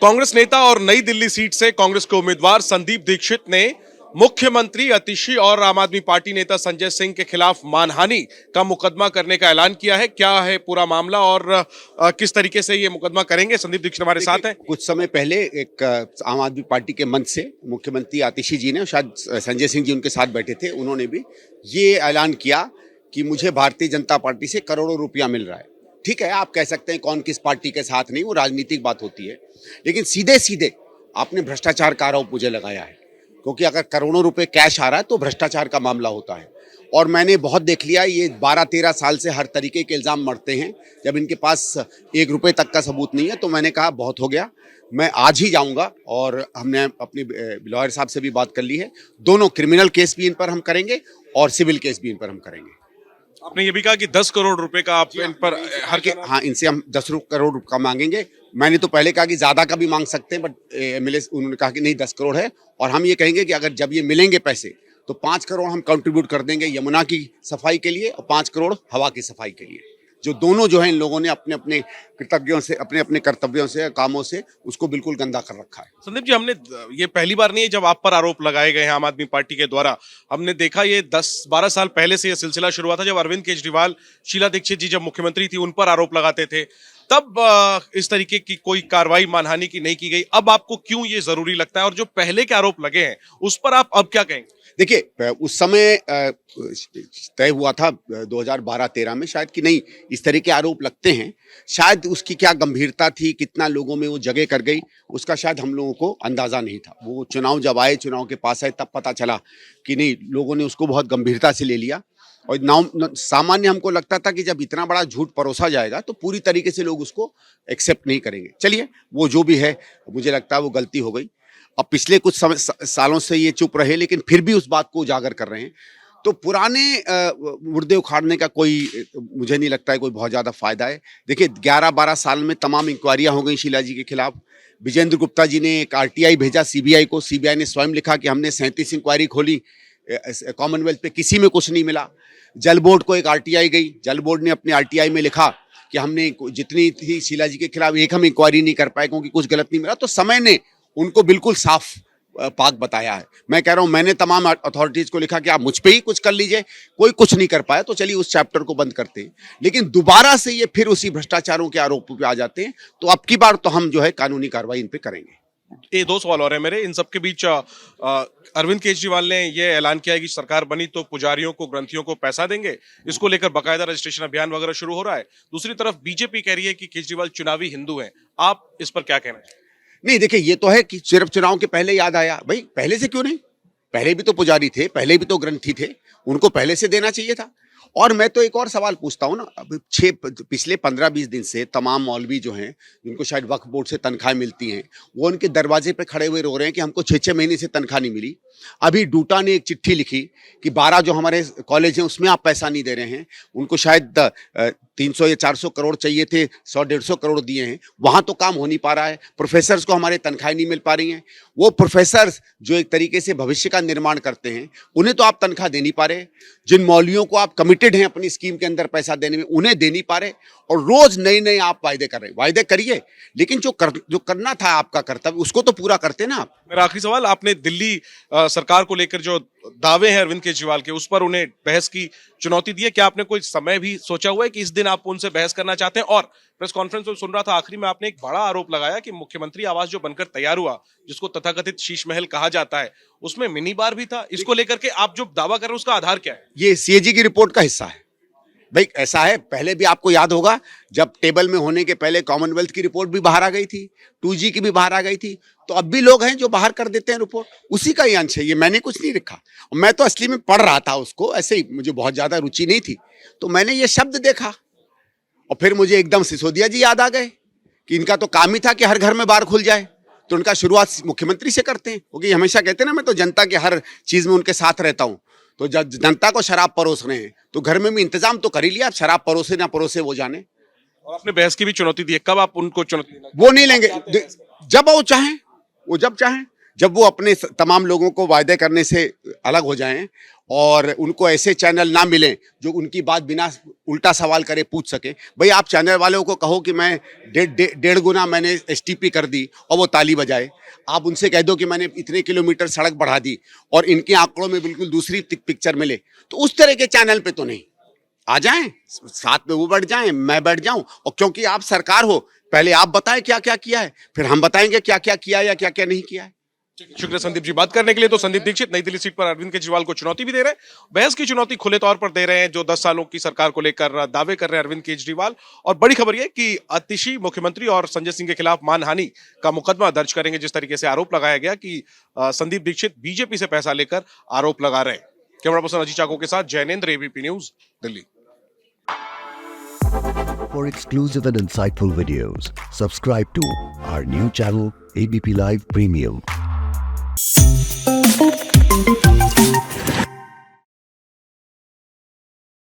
कांग्रेस नेता और नई दिल्ली सीट से कांग्रेस के उम्मीदवार संदीप दीक्षित ने मुख्यमंत्री अतिशी और आम आदमी पार्टी नेता संजय सिंह के खिलाफ मानहानि का मुकदमा करने का ऐलान किया है। क्या है पूरा मामला और किस तरीके से ये मुकदमा करेंगे? संदीप दीक्षित हमारे साथ हैं। कुछ समय पहले एक आम आदमी पार्टी के मंच से मुख्यमंत्री आतिशी जी ने, शायद संजय सिंह जी उनके साथ बैठे थे, उन्होंने भी ये ऐलान किया कि मुझे भारतीय जनता पार्टी से करोड़ों रुपया मिल रहा है। ठीक है, आप कह सकते हैं कौन किस पार्टी के साथ नहीं, वो राजनीतिक बात होती है, लेकिन सीधे सीधे आपने भ्रष्टाचार का आरोप मुझे लगाया है, क्योंकि अगर करोड़ों रुपए कैश आ रहा है तो भ्रष्टाचार का मामला होता है। और मैंने बहुत देख लिया, ये 12-13 साल से हर तरीके के इल्जाम मरते हैं, जब इनके पास 1 रुपए तक का सबूत नहीं है। तो मैंने कहा बहुत हो गया, मैं आज ही जाऊंगा और हमने अपनी लॉयर साहब से भी बात कर ली है। दोनों क्रिमिनल केस भी इन पर हम करेंगे और सिविल केस भी इन पर हम करेंगे। आपने ये भी कहा कि 10 करोड़ रुपए का आप इन पर हाँ, इनसे हम 10 करोड़ रुपए का मांगेंगे। मैंने तो पहले कहा कि ज्यादा का भी मांग सकते हैं, बट एमएलए उन्होंने कहा कि नहीं, 10 करोड़ है। और हम ये कहेंगे कि अगर जब ये मिलेंगे पैसे तो 5 करोड़ हम कंट्रीब्यूट कर देंगे यमुना की सफाई के लिए और 5 करोड़ हवा की सफाई के लिए। जो दोनों जो है, इन लोगों ने अपने अपने कृतज्ञों से, अपने अपने कर्तव्यों से, कामों से उसको बिल्कुल गंदा कर रखा है। संदीप जी, हमने ये पहली बार नहीं है जब आप पर आरोप लगाए गए हैं आम आदमी पार्टी के द्वारा। हमने देखा ये 10-12 साल पहले से ये सिलसिला शुरू हुआ था, जब अरविंद केजरीवाल, शीला दीक्षित जी जब मुख्यमंत्री थी, उन पर आरोप लगाते थे। तब इस तरीके की कोई कार्रवाई मानहानि की नहीं की गई। अब आपको क्यों ये जरूरी लगता है, और जो पहले के आरोप लगे हैं उस पर आप अब क्या कहेंगे? देखिए, उस समय तय हुआ था 2012-13 में शायद कि नहीं, इस तरह के आरोप लगते हैं। शायद उसकी क्या गंभीरता थी, कितना लोगों में वो जगह कर गई, उसका शायद हम लोगों को अंदाजा नहीं था। वो चुनाव जब आए, चुनाव के पास आए, तब पता चला कि नहीं, लोगों ने उसको बहुत गंभीरता से ले लिया। और सामान्य हमको लगता था कि जब इतना बड़ा झूठ परोसा जाएगा तो पूरी तरीके से लोग उसको एक्सेप्ट नहीं करेंगे। चलिए, वो जो भी है, मुझे लगता है वो गलती हो गई। अब पिछले कुछ सालों से ये चुप रहे, लेकिन फिर भी उस बात को उजागर कर रहे हैं। तो पुराने मुर्दे उखाड़ने का कोई, मुझे नहीं लगता है कोई बहुत ज्यादा फायदा है। देखिए, 11-12 साल में तमाम इंक्वायरियां हो गई शीला जी के खिलाफ। विजेंद्र गुप्ता जी ने एक आरटीआई भेजा सीबीआई को, सीबीआई ने स्वयं लिखा कि हमने 37 इंक्वायरी खोली, कॉमनवेल्थ पे किसी में कुछ नहीं मिला। जल बोर्ड को एक आरटीआई गई, जल बोर्ड ने अपने आरटीआई में लिखा कि हमने जितनी थी शीला जी के खिलाफ, एक हम इंक्वायरी नहीं कर पाए क्योंकि कुछ गलत नहीं मिला। तो समय ने उनको बिल्कुल साफ पाक बताया है। मैं कह रहा हूं, मैंने तमाम अथॉरिटीज को लिखा कि आप मुझ पे ही कुछ कर लीजिए, कोई कुछ नहीं कर पाया तो चलिए उस चैप्टर को बंद करते हैं। लेकिन दोबारा से ये फिर उसी भ्रष्टाचारों के आरोपों पे आ जाते हैं, तो अब की बार तो हम जो है कानूनी कार्रवाई इन पे करेंगे। ये 2 सवाल और है मेरे इन सबके बीच। अरविंद केजरीवाल ने ये ऐलान किया है कि सरकार बनी तो पुजारियों को, ग्रंथियों को पैसा देंगे। इसको लेकर बाकायदा रजिस्ट्रेशन अभियान वगैरह शुरू हो रहा है। दूसरी तरफ बीजेपी कह रही है कि केजरीवाल चुनावी हिंदू हैं। आप इस पर क्या कहना है? नहीं, देखिए, ये तो है कि सिर्फ चुनाव के पहले याद आया। भाई, पहले से क्यों नहीं? पहले भी तो पुजारी थे, पहले भी तो ग्रंथी थे, उनको पहले से देना चाहिए था। और मैं तो एक और सवाल पूछता हूं ना, अब पिछले 15-20 दिन से तमाम मौलवी जो हैं, जिनको शायद वक्फ बोर्ड से तनख्वाह मिलती हैं, वो उनके दरवाजे पे खड़े हुए रो रहे हैं कि हमको 6-6 महीने से तनख्वाह नहीं मिली। अभी डूटा ने एक चिट्ठी लिखी कि 12 जो हमारे कॉलेज हैं उसमें आप पैसा नहीं दे रहे हैं। उनको शायद 300 या 400 करोड़ चाहिए थे, 100-150 करोड़ दिए हैं, वहां तो काम हो नहीं पा रहा है। प्रोफेसर्स को हमारे तनख्वाहें नहीं मिल पा रही हैं। वो प्रोफेसर्स जो एक तरीके से भविष्य का निर्माण करते हैं, उन्हें तो आप तनख्वाह दे नहीं पा रहे। जिन मौलवियों को आप कमिटेड हैं अपनी स्कीम के अंदर पैसा देने में, उन्हें दे नहीं पा रहे। और रोज नए नए आप वायदे कर रहे हैं। वायदे करिए, लेकिन जो करना था आपका कर्तव्य, उसको तो पूरा करते ना आप। मेरा आखिरी सवाल, आपने दिल्ली सरकार को लेकर जो दावे हैं अरविंद केजरीवाल के, उस पर उन्हें बहस की चुनौती दी है। क्या आपने कोई समय भी सोचा हुआ है कि इस दिन आप उनसे बहस करना चाहते हैं? और प्रेस कॉन्फ्रेंस में सुन रहा था आखिरी में, आपने एक बड़ा आरोप लगाया कि मुख्यमंत्री आवास जो बनकर तैयार हुआ, जिसको तथाकथित शीश महल कहा जाता है, उसमें मिनी बार भी था। इसको लेकर के आप जो दावा कर रहे हैं उसका आधार क्या है? ये सीएजी की रिपोर्ट का हिस्सा है। भाई, ऐसा है, पहले भी आपको याद होगा, जब टेबल में होने के पहले कॉमनवेल्थ की रिपोर्ट भी बाहर आ गई थी, 2G की भी बाहर आ गई थी। तो अब भी लोग हैं जो बाहर कर देते हैं रिपोर्ट, उसी का ही अंश है ये। मैंने कुछ नहीं लिखा, मैं तो असली में पढ़ रहा था उसको, ऐसे ही मुझे बहुत ज्यादा रुचि नहीं थी, तो मैंने ये शब्द देखा और फिर मुझे एकदम सिसोदिया जी याद आ गए कि इनका तो काम ही था कि हर घर में बार खुल जाए। तो उनका शुरुआत मुख्यमंत्री से करते हैं, क्योंकि हमेशा कहते हैं ना, मैं तो जनता के हर चीज में उनके साथ रहता हूं। तो जब जनता को शराब परोस रहे हैं तो घर में भी इंतजाम तो कर ही लिया, आप शराब परोसे ना परोसे वो जाने। और आपने बहस की भी चुनौती दी है, कब आप उनको चुनौती? वो नहीं लेंगे, जब वो चाहें, वो जब चाहें, जब वो अपने तमाम लोगों को वायदे करने से अलग हो जाएं और उनको ऐसे चैनल ना मिलें जो उनकी बात बिना उल्टा सवाल करे पूछ सके। भाई आप चैनल वालों को कहो कि मैं डेढ़ गुना मैंने एसटीपी कर दी और वो ताली बजाए। आप उनसे कह दो कि मैंने इतने किलोमीटर सड़क बढ़ा दी और इनके आंकड़ों में बिल्कुल दूसरी पिक्चर मिले, तो उस तरह के चैनल पे तो नहीं आ जाएं, साथ में वो बैठ जाएं, मैं बैठ जाऊं, और क्योंकि आप सरकार हो पहले आप बताएं क्या क्या किया है, फिर हम बताएंगे क्या क्या किया या क्या क्या नहीं किया है। शुक्रिया संदीप जी बात करने के लिए। तो संदीप दीक्षित नई दिल्ली सीट पर अरविंद केजरीवाल को चुनौती भी दे रहे हैं, बहस की चुनौती खुले तौर पर दे रहे हैं, जो 10 सालों की सरकार को लेकर दावे कर रहे हैं अरविंद केजरीवाल। और बड़ी खबर यह कि आतिशी मुख्यमंत्री और संजय सिंह के खिलाफ मानहानि का मुकदमा दर्ज करेंगे, जिस तरीके से आरोप लगाया गया कि संदीप दीक्षित बीजेपी से पैसा लेकर आरोप लगा रहे हैं। कैमरा पर्सन अजीत चाको के साथ Jainendra, ABP news, Delhi. For exclusive and insightful videos, subscribe to our new channel ABP Live Premium.